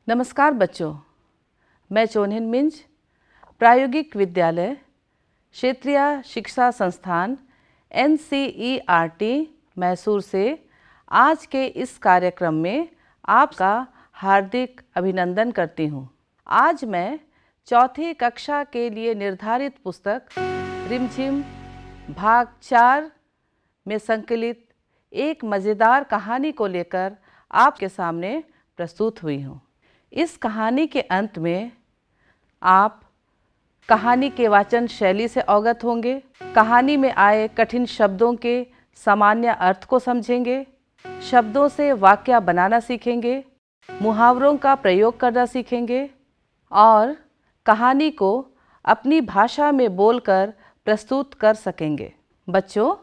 नमस्कार बच्चों, मैं चोनहिन मिंज प्रायोगिक विद्यालय क्षेत्रीय शिक्षा संस्थान NCERT मैसूर से आज के इस कार्यक्रम में आपका हार्दिक अभिनंदन करती हूँ। आज मैं चौथी कक्षा के लिए निर्धारित पुस्तक रिमझिम भाग 4 में संकलित एक मज़ेदार कहानी को लेकर आपके सामने प्रस्तुत हुई हूँ। इस कहानी के अंत में आप कहानी के वाचन शैली से अवगत होंगे, कहानी में आए कठिन शब्दों के सामान्य अर्थ को समझेंगे, शब्दों से वाक्य बनाना सीखेंगे, मुहावरों का प्रयोग करना सीखेंगे और कहानी को अपनी भाषा में बोलकर प्रस्तुत कर सकेंगे। बच्चों,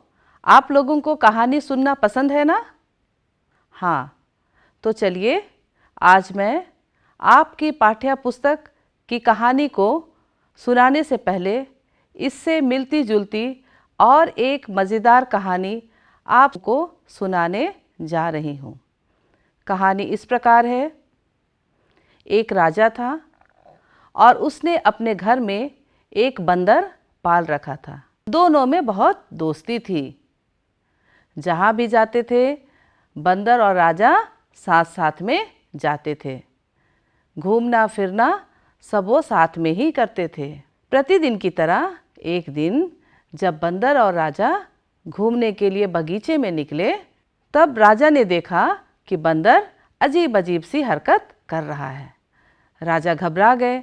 आप लोगों को कहानी सुनना पसंद है ना? हाँ, तो चलिए आज मैं आपकी पाठ्य पुस्तक की कहानी को सुनाने से पहले इससे मिलती जुलती और एक मज़ेदार कहानी आपको सुनाने जा रही हूँ। कहानी इस प्रकार है। एक राजा था और उसने अपने घर में एक बंदर पाल रखा था। दोनों में बहुत दोस्ती थी। जहाँ भी जाते थे बंदर और राजा साथ साथ में जाते थे। घूमना फिरना सब वो साथ में ही करते थे। प्रतिदिन की तरह एक दिन जब बंदर और राजा घूमने के लिए बगीचे में निकले, तब राजा ने देखा कि बंदर अजीब अजीब सी हरकत कर रहा है। राजा घबरा गए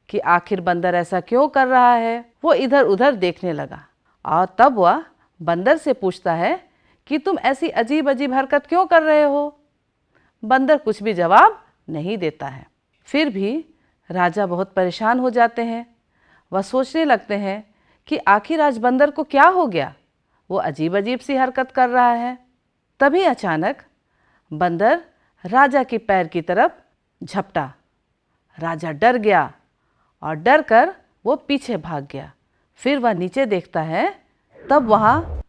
कि आखिर बंदर ऐसा क्यों कर रहा है। वो इधर उधर देखने लगा और तब वह बंदर से पूछता है कि तुम ऐसी अजीब अजीब हरकत क्यों कर रहे हो। बंदर कुछ भी जवाब नहीं देता है। फिर भी राजा बहुत परेशान हो जाते हैं। वह सोचने लगते हैं कि आखिर आज बंदर को क्या हो गया, वो अजीब अजीब सी हरकत कर रहा है। तभी अचानक बंदर राजा के पैर की तरफ झपटा। राजा डर गया और डर कर वो पीछे भाग गया। फिर वह नीचे देखता है, तब वहाँ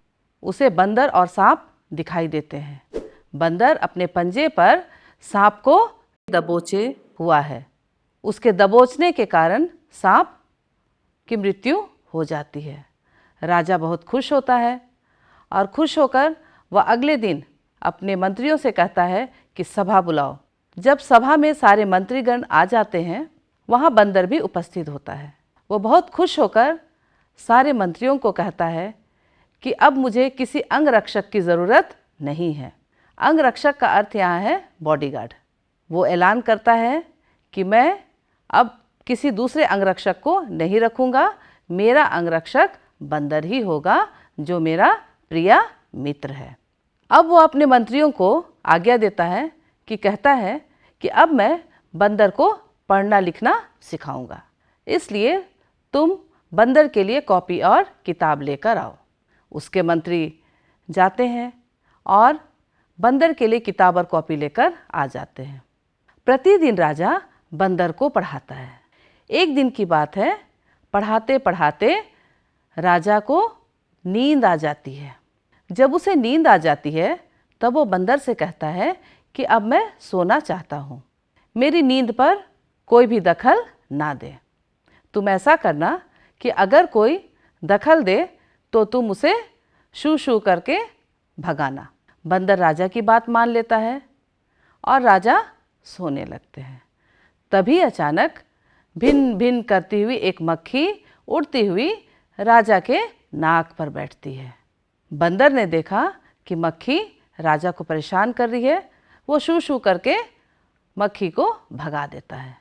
उसे बंदर और सांप दिखाई देते हैं। बंदर अपने पंजे पर सांप को दबोचे हुआ है। उसके दबोचने के कारण सांप की मृत्यु हो जाती है। राजा बहुत खुश होता है और खुश होकर वह अगले दिन अपने मंत्रियों से कहता है कि सभा बुलाओ। जब सभा में सारे मंत्रीगण आ जाते हैं, वहाँ बंदर भी उपस्थित होता है। वो बहुत खुश होकर सारे मंत्रियों को कहता है कि अब मुझे किसी अंगरक्षक की ज़रूरत नहीं है। अंगरक्षक का अर्थ यहाँ है बॉडीगार्ड। वो ऐलान करता है कि मैं अब किसी दूसरे अंगरक्षक को नहीं रखूँगा। मेरा अंगरक्षक बंदर ही होगा जो मेरा प्रिय मित्र है। अब वो अपने मंत्रियों को आज्ञा देता है कि कहता है कि अब मैं बंदर को पढ़ना लिखना सिखाऊंगा, इसलिए तुम बंदर के लिए कॉपी और किताब लेकर आओ। उसके मंत्री जाते हैं और बंदर के लिए किताब और कॉपी लेकर आ जाते हैं। प्रतिदिन राजा बंदर को पढ़ाता है। एक दिन की बात है, पढ़ाते पढ़ाते राजा को नींद आ जाती है। जब उसे नींद आ जाती है तब वो बंदर से कहता है कि अब मैं सोना चाहता हूँ, मेरी नींद पर कोई भी दखल ना दे। तुम ऐसा करना कि अगर कोई दखल दे तो तुम उसे शू शू करके भगाना। बंदर राजा की बात मान लेता है और राजा सोने लगते हैं। तभी अचानक भिन भिन करती हुई एक मक्खी उड़ती हुई राजा के नाक पर बैठती है। बंदर ने देखा कि मक्खी राजा को परेशान कर रही है। वो शू शू करके मक्खी को भगा देता है।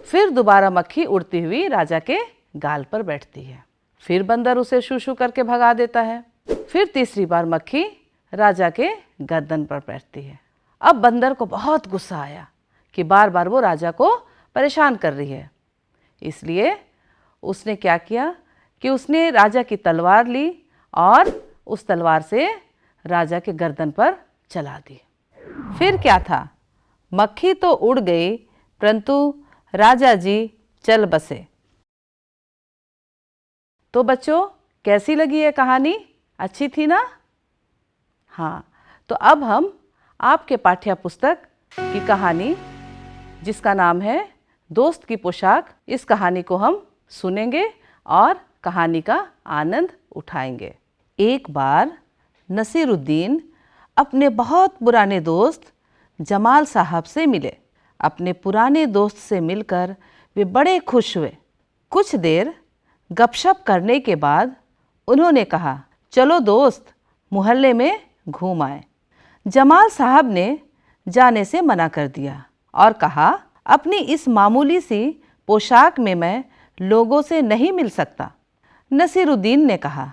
फिर दोबारा मक्खी उड़ती हुई राजा के गाल पर बैठती है। फिर बंदर उसे शू शू करके भगा देता है। फिर तीसरी बार मक्खी राजा के गर्दन पर बैठती है। अब बंदर को बहुत गुस्सा आया कि बार बार वो राजा को परेशान कर रही है। इसलिए उसने क्या किया कि उसने राजा की तलवार ली और उस तलवार से राजा के गर्दन पर चला दी। फिर क्या था, मक्खी तो उड़ गई परंतु राजा जी चल बसे। तो बच्चों, कैसी लगी ये कहानी? अच्छी थी ना? हाँ, तो अब हम आपके पाठ्य पुस्तक की कहानी जिसका नाम है दोस्त की पोशाक। इस कहानी को हम सुनेंगे और कहानी का आनंद उठाएंगे। एक बार नसीरुद्दीन अपने बहुत पुराने दोस्त जमाल साहब से मिले। अपने पुराने दोस्त से मिलकर वे बड़े खुश हुए। कुछ देर गपशप करने के बाद उन्होंने कहा, चलो दोस्त, मोहल्ले में घूम आए। जमाल साहब ने जाने से मना कर दिया और कहा, अपनी इस मामूली सी पोशाक में मैं लोगों से नहीं मिल सकता। नसीरुद्दीन ने कहा,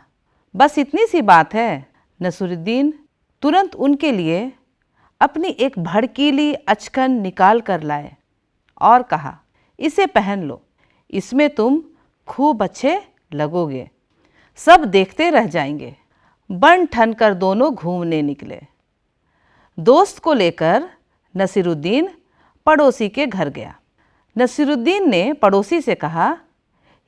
बस इतनी सी बात है। नसीरुद्दीन तुरंत उनके लिए अपनी एक भड़कीली अचकन निकाल कर लाए और कहा, इसे पहन लो, इसमें तुम खूब अच्छे लगोगे, सब देखते रह जाएंगे। बन ठन कर दोनों घूमने निकले। दोस्त को लेकर नसीरुद्दीन पड़ोसी के घर गया। नसीरुद्दीन ने पड़ोसी से कहा,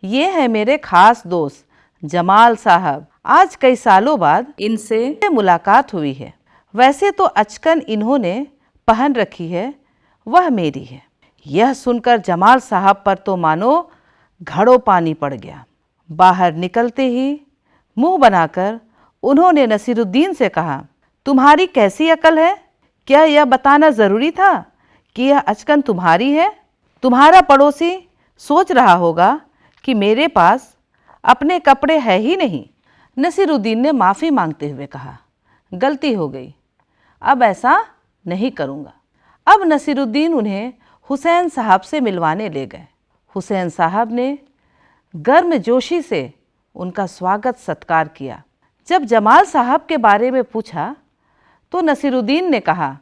ये है मेरे खास दोस्त जमाल साहब, आज कई सालों बाद इनसे मुलाकात हुई है। वैसे तो अचकन इन्होंने पहन रखी है, वह मेरी है। यह सुनकर जमाल साहब पर तो मानो घड़ों पानी पड़ गया। बाहर निकलते ही मुंह बनाकर उन्होंने नसीरुद्दीन से कहा, तुम्हारी कैसी अकल है? क्या यह बताना ज़रूरी था कि यह अचकन तुम्हारी है? तुम्हारा पड़ोसी सोच रहा होगा कि मेरे पास अपने कपड़े है ही नहीं। नसीरुद्दीन ने माफ़ी मांगते हुए कहा, गलती हो गई, अब ऐसा नहीं करूँगा। अब नसीरुद्दीन उन्हें हुसैन साहब से मिलवाने ले गए। हुसैन साहब ने गर्मजोशी से उनका स्वागत सत्कार किया। जब जमाल साहब के बारे में पूछा तो नसीरुद्दीन ने कहा,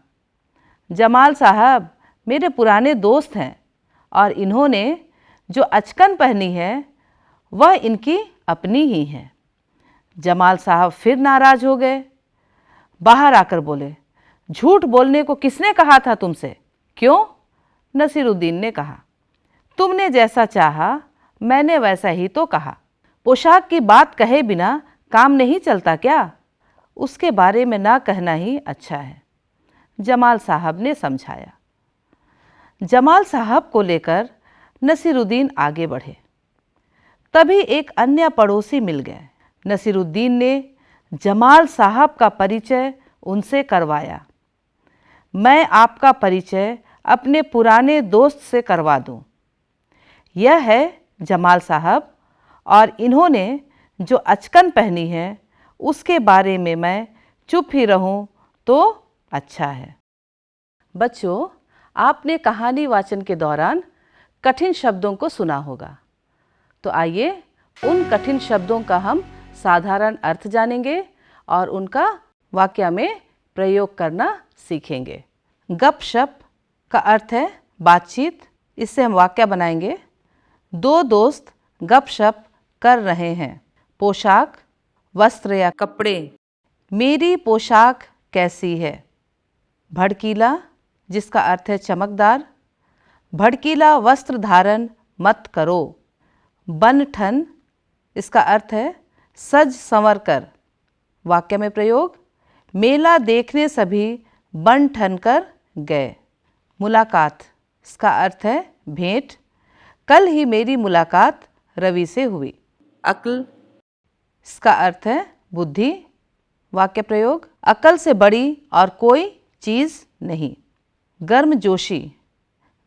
जमाल साहब मेरे पुराने दोस्त हैं और इन्होंने जो अचकन पहनी है वह इनकी अपनी ही है। जमाल साहब फिर नाराज़ हो गए। बाहर आकर बोले, झूठ बोलने को किसने कहा था तुमसे? क्यों? नसीरुद्दीन ने कहा, तुमने जैसा चाहा मैंने वैसा ही तो कहा। पोशाक की बात कहे बिना काम नहीं चलता क्या? उसके बारे में ना कहना ही अच्छा है, जमाल साहब ने समझाया। जमाल साहब को लेकर नसीरुद्दीन आगे बढ़े। तभी एक अन्य पड़ोसी मिल गए। नसीरुद्दीन ने जमाल साहब का परिचय उनसे करवाया। मैं आपका परिचय अपने पुराने दोस्त से करवा दूं। यह है जमाल साहब और इन्होंने जो अचकन पहनी है उसके बारे में मैं चुप ही रहूं तो अच्छा है। बच्चों, आपने कहानी वाचन के दौरान कठिन शब्दों को सुना होगा, तो आइए उन कठिन शब्दों का हम साधारण अर्थ जानेंगे और उनका वाक्य में प्रयोग करना सीखेंगे। गपशप का अर्थ है बातचीत। इससे हम वाक्य बनाएंगे, दो दोस्त गपशप कर रहे हैं। पोशाक वस्त्र या कपड़े, मेरी पोशाक कैसी है? भड़कीला, जिसका अर्थ है चमकदार, भड़कीला वस्त्र धारण मत करो। बन ठन, इसका अर्थ है सज संवर कर। वाक्य में प्रयोग, मेला देखने सभी बन ठन कर गए। मुलाकात, इसका अर्थ है भेंट, कल ही मेरी मुलाकात रवि से हुई। अक्ल, इसका अर्थ है बुद्धि। वाक्य प्रयोग, अकल से बड़ी और कोई चीज़ नहीं। गर्मजोशी,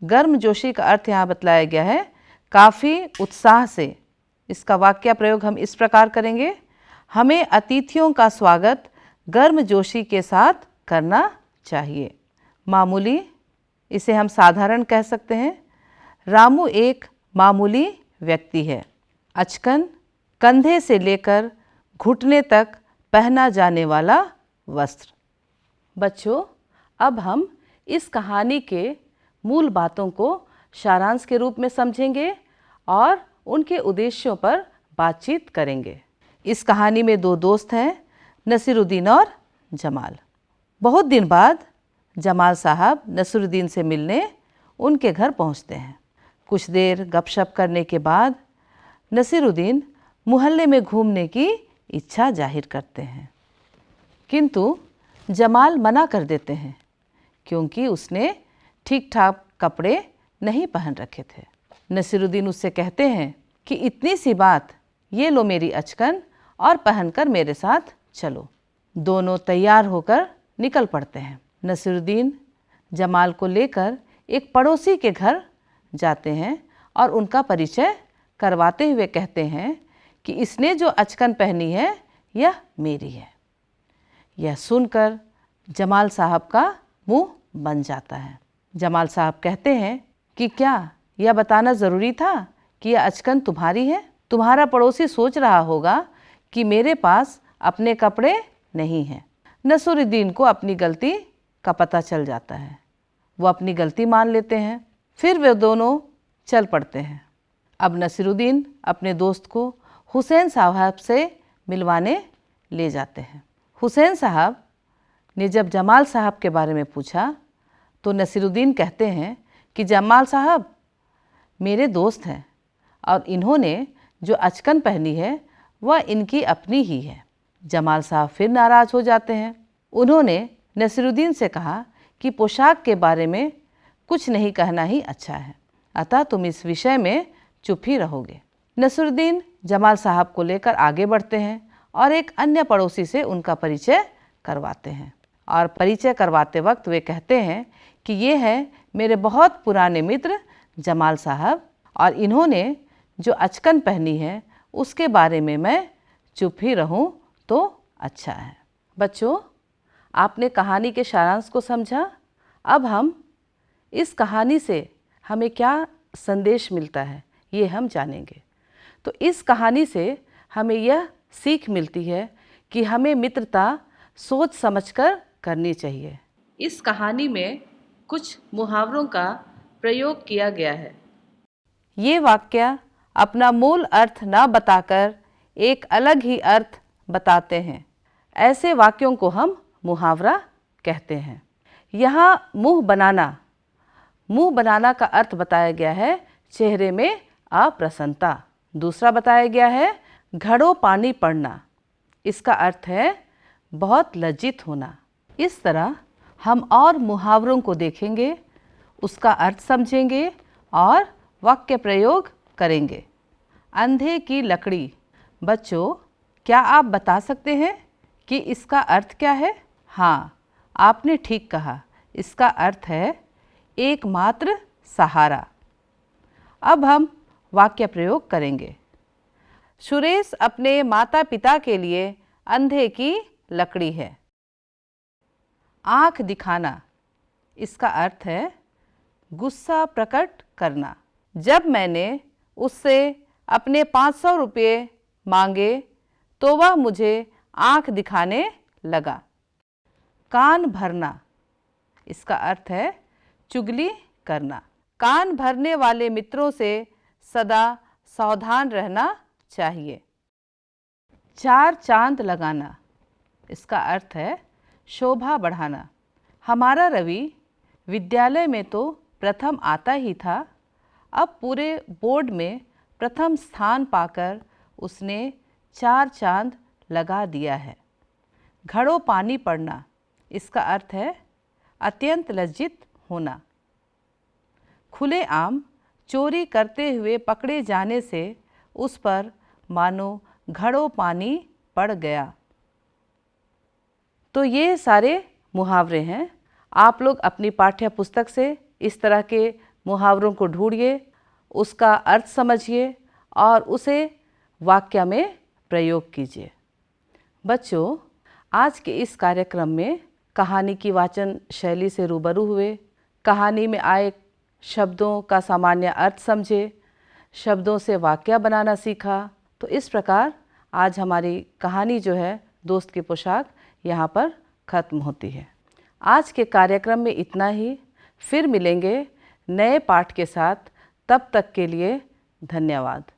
गर्मजोशी का अर्थ यहाँ बतलाया गया है काफ़ी उत्साह से। इसका वाक्य प्रयोग हम इस प्रकार करेंगे, हमें अतिथियों का स्वागत गर्मजोशी के साथ करना चाहिए। मामूली, इसे हम साधारण कह सकते हैं। रामू एक मामूली व्यक्ति है। अचकन, कंधे से लेकर घुटने तक पहना जाने वाला वस्त्र। बच्चों, अब हम इस कहानी के मूल बातों को सारांश के रूप में समझेंगे और उनके उद्देश्यों पर बातचीत करेंगे। इस कहानी में दो दोस्त हैं, नसीरुद्दीन और जमाल। बहुत दिन बाद जमाल साहब नसीरुद्दीन से मिलने उनके घर पहुंचते हैं। कुछ देर गपशप करने के बाद नसीरुद्दीन मोहल्ले में घूमने की इच्छा जाहिर करते हैं, किंतु जमाल मना कर देते हैं क्योंकि उसने ठीक ठाक कपड़े नहीं पहन रखे थे। नसीरुद्दीन उससे कहते हैं कि इतनी सी बात, ये लो मेरी अचकन और पहनकर मेरे साथ चलो। दोनों तैयार होकर निकल पड़ते हैं। नसीरुद्दीन जमाल को लेकर एक पड़ोसी के घर जाते हैं और उनका परिचय करवाते हुए कहते हैं कि इसने जो अचकन पहनी है यह मेरी है। यह सुनकर जमाल साहब का मुंह बन जाता है। जमाल साहब कहते हैं कि क्या यह बताना ज़रूरी था कि यह अचकन तुम्हारी है? तुम्हारा पड़ोसी सोच रहा होगा कि मेरे पास अपने कपड़े नहीं हैं। नसीरुद्दीन को अपनी गलती का पता चल जाता है। वो अपनी गलती मान लेते हैं। फिर वे दोनों चल पड़ते हैं। अब नसीरुद्दीन अपने दोस्त को हुसैन साहब से मिलवाने ले जाते हैं। हुसैन साहब ने जब जमाल साहब के बारे में पूछा तो नसीरुद्दीन कहते हैं कि जमाल साहब मेरे दोस्त हैं और इन्होंने जो अचकन पहनी है वह इनकी अपनी ही है। जमाल साहब फिर नाराज़ हो जाते हैं। उन्होंने नसीरुद्दीन से कहा कि पोशाक के बारे में कुछ नहीं कहना ही अच्छा है, अतः तुम इस विषय में चुप ही रहोगे। नसीरुद्दीन जमाल साहब को लेकर आगे बढ़ते हैं और एक अन्य पड़ोसी से उनका परिचय करवाते हैं। और परिचय करवाते वक्त वे कहते हैं कि ये है मेरे बहुत पुराने मित्र जमाल साहब और इन्होंने जो अचकन पहनी है उसके बारे में मैं चुप ही रहूं तो अच्छा है। बच्चों, आपने कहानी के सारांश को समझा। अब हम इस कहानी से हमें क्या संदेश मिलता है ये हम जानेंगे। तो इस कहानी से हमें यह सीख मिलती है कि हमें मित्रता सोच समझकर करनी चाहिए। इस कहानी में कुछ मुहावरों का प्रयोग किया गया है। ये वाक्य अपना मूल अर्थ न बताकर एक अलग ही अर्थ बताते हैं। ऐसे वाक्यों को हम मुहावरा कहते हैं। यहाँ मुंह बनाना का अर्थ बताया गया है चेहरे में अप्रसन्नता। दूसरा बताया गया है घड़ों पानी पड़ना, इसका अर्थ है बहुत लज्जित होना। इस तरह हम और मुहावरों को देखेंगे, उसका अर्थ समझेंगे और वाक्य प्रयोग करेंगे। अंधे की लकड़ी। बच्चों, क्या आप बता सकते हैं कि इसका अर्थ क्या है? हाँ, आपने ठीक कहा, इसका अर्थ है एकमात्र सहारा। अब हम वाक्य प्रयोग करेंगे। सुरेश अपने माता पिता के लिए अंधे की लकड़ी है। आँख दिखाना, इसका अर्थ है गुस्सा प्रकट करना। जब मैंने उससे अपने 500 रुपये मांगे तो वह मुझे आँख दिखाने लगा। कान भरना, इसका अर्थ है चुगली करना। कान भरने वाले मित्रों से सदा सावधान रहना चाहिए। चार चांद लगाना, इसका अर्थ है शोभा बढ़ाना। हमारा रवि विद्यालय में तो प्रथम आता ही था, अब पूरे बोर्ड में प्रथम स्थान पाकर उसने 4 चांद लगा दिया है। घड़ों पानी पड़ना, इसका अर्थ है अत्यंत लज्जित होना। खुलेआम चोरी करते हुए पकड़े जाने से उस पर मानो घड़ों पानी पड़ गया। तो ये सारे मुहावरे हैं। आप लोग अपनी पाठ्य पुस्तक से इस तरह के मुहावरों को ढूंढिए, उसका अर्थ समझिए और उसे वाक्य में प्रयोग कीजिए। बच्चों, आज के इस कार्यक्रम में कहानी की वाचन शैली से रूबरू हुए, कहानी में आए शब्दों का सामान्य अर्थ समझे, शब्दों से वाक्य बनाना सीखा। तो इस प्रकार आज हमारी कहानी जो है दोस्त की पोशाक यहाँ पर ख़त्म होती है। आज के कार्यक्रम में इतना ही। फिर मिलेंगे नए पाठ के साथ। तब तक के लिए धन्यवाद।